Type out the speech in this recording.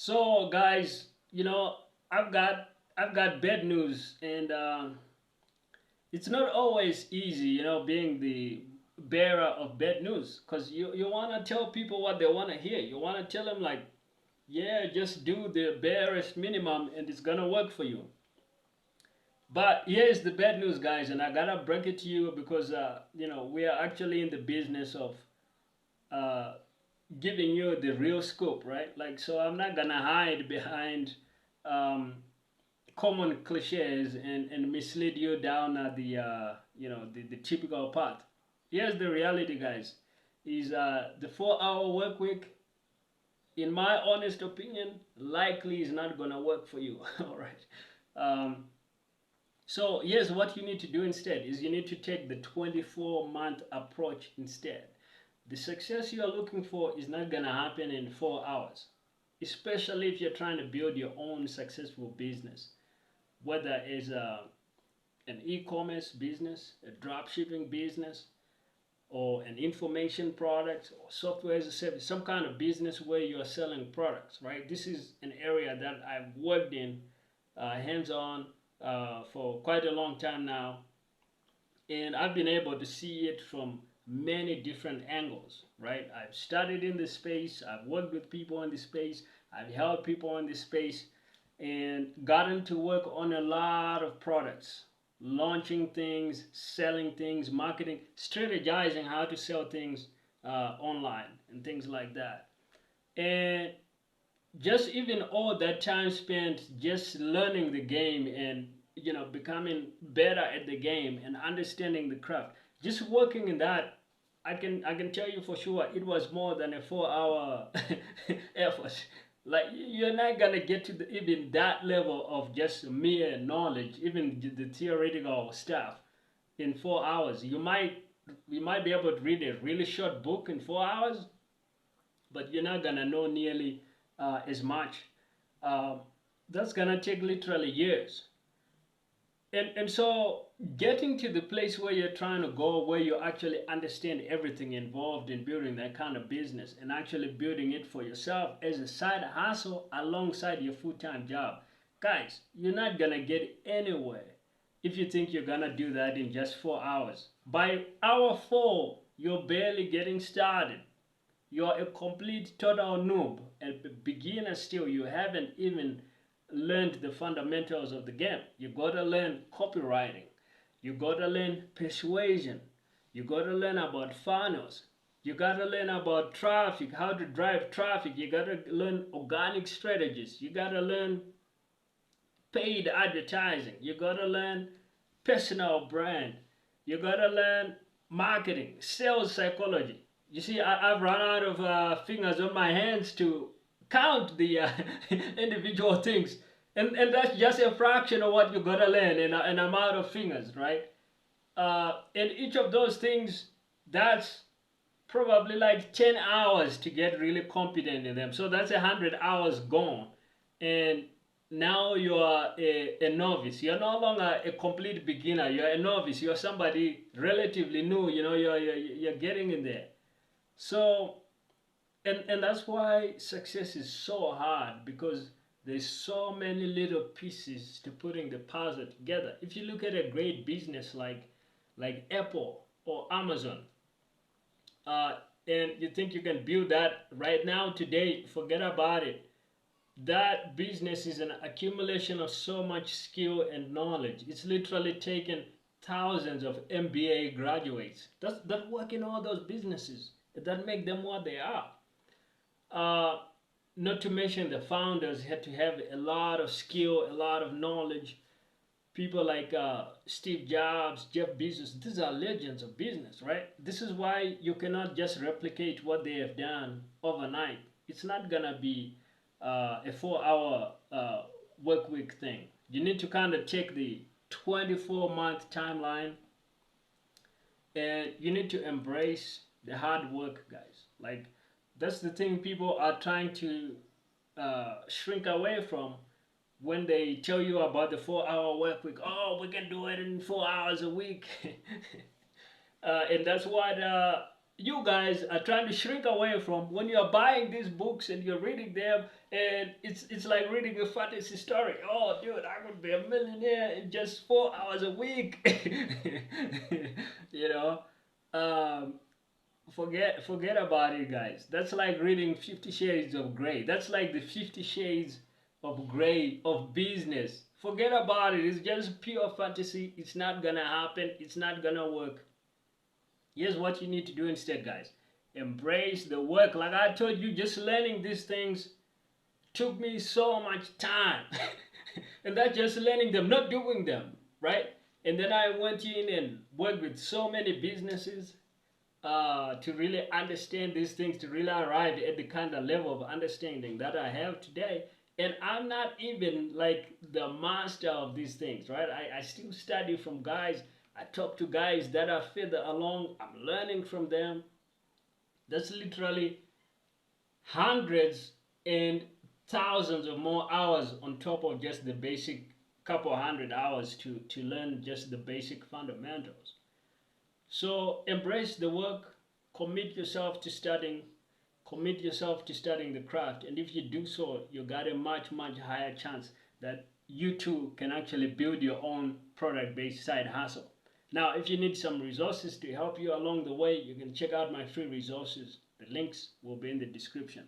So guys, I've got bad news, and it's not always easy, being the bearer of bad news, because you want to tell people what they want to hear. You want to tell them like, yeah, just do the barest minimum and it's gonna work for you. But here's the bad news, guys, and I gotta break it to you because we are actually in the business of uh, giving you the real scoop, right? Like, so I'm not gonna hide behind um, common cliches and mislead you down the typical path. Here's the reality, guys: is the 4-hour work week, in my honest opinion, likely is not gonna work for you. All right. Um, so yes, what you need to do instead is you need to take the 24-month approach instead. The success you are looking for is not gonna happen in 4 hours, especially if you're trying to build your own successful business, whether it's an e-commerce business, a drop shipping business, or an information product or software as a service, some kind of business where you're selling products, right? This is an area that I've worked in hands-on for quite a long time now, and I've been able to see it from many different angles, right? I've studied in this space, I've worked with people in this space, I've helped people in this space, and gotten to work on a lot of products, launching things, selling things, marketing, strategizing how to sell things online and things like that. And just even all that time spent just learning the game and becoming better at the game and understanding the craft, just working in that, I can tell you for sure it was more than a 4-hour effort. Like, you're not gonna get to even that level of just mere knowledge, even the theoretical stuff, in 4 hours. You might be able to read a really short book in 4 hours, but you're not gonna know nearly as much. Um, that's gonna take literally years. And so getting to the place where you're trying to go, where you actually understand everything involved in building that kind of business and actually building it for yourself as a side hustle alongside your full-time job, guys, you're not gonna get anywhere if you think you're gonna do that in just 4 hours. By hour 4, you're barely getting started. You're a complete total noob, a beginner still. You haven't even learned the fundamentals of the game. You gotta learn copywriting. You gotta learn persuasion. You gotta learn about funnels. You gotta learn about traffic, how to drive traffic. You gotta learn organic strategies. You gotta learn paid advertising. You gotta learn personal brand. You gotta learn marketing, sales psychology. You see, I've run out of fingers on my hands to count the individual things, and that's just a fraction of what you gotta learn, and I'm out of fingers, right? And each of those things, that's probably like 10 hours to get really competent in them. So that's 100 hours gone. And now you are a novice. You're no longer a complete beginner. You're a novice. You're somebody relatively new. You're getting in there. So, and that's why success is so hard, because there's so many little pieces to putting the puzzle together. If you look at a great business like Apple or Amazon, and you think you can build that right now today, forget about it. That business is an accumulation of so much skill and knowledge. It's literally taken thousands of MBA graduates that work in all those businesses that make them what they are. Uh, Not to mention the founders had to have a lot of skill, a lot of knowledge. People like Steve Jobs, Jeff Bezos, these are legends of business, right? This is why you cannot just replicate what they have done overnight. It's not gonna be a 4-hour work week thing. You need to kind of take the 24-month timeline, and you need to embrace the hard work, guys. Like, that's the thing people are trying to shrink away from when they tell you about the 4-hour work week. We can do it in 4 hours a week. And that's what you guys are trying to shrink away from when you're buying these books and you're reading them, and it's like reading a fantasy story. Oh dude, I would be a millionaire in just 4 hours a week. You know, um, forget about it, guys. That's like reading 50 Shades of Grey. That's like the 50 Shades of Grey of business. Forget about it. It's just pure fantasy. It's not gonna happen. It's not gonna work. Here's what you need to do instead, guys. Embrace the work. Like I told you, just learning these things took me so much time. And that's just learning them, not doing them, right? And then I went in and worked with so many businesses to really understand these things, to really arrive at the kind of level of understanding that I have today. And I'm not even like the master of these things, right? I still study from guys. I talk to guys that are further along. I'm learning from them. That's literally hundreds and thousands of more hours on top of just the basic couple hundred hours to learn just the basic fundamentals. So embrace the work, commit yourself to studying, commit yourself to studying the craft. And if you do so, you got a much, much higher chance that you too can actually build your own product-based side hustle. Now, if you need some resources to help you along the way, you can check out my free resources. The links will be in the description.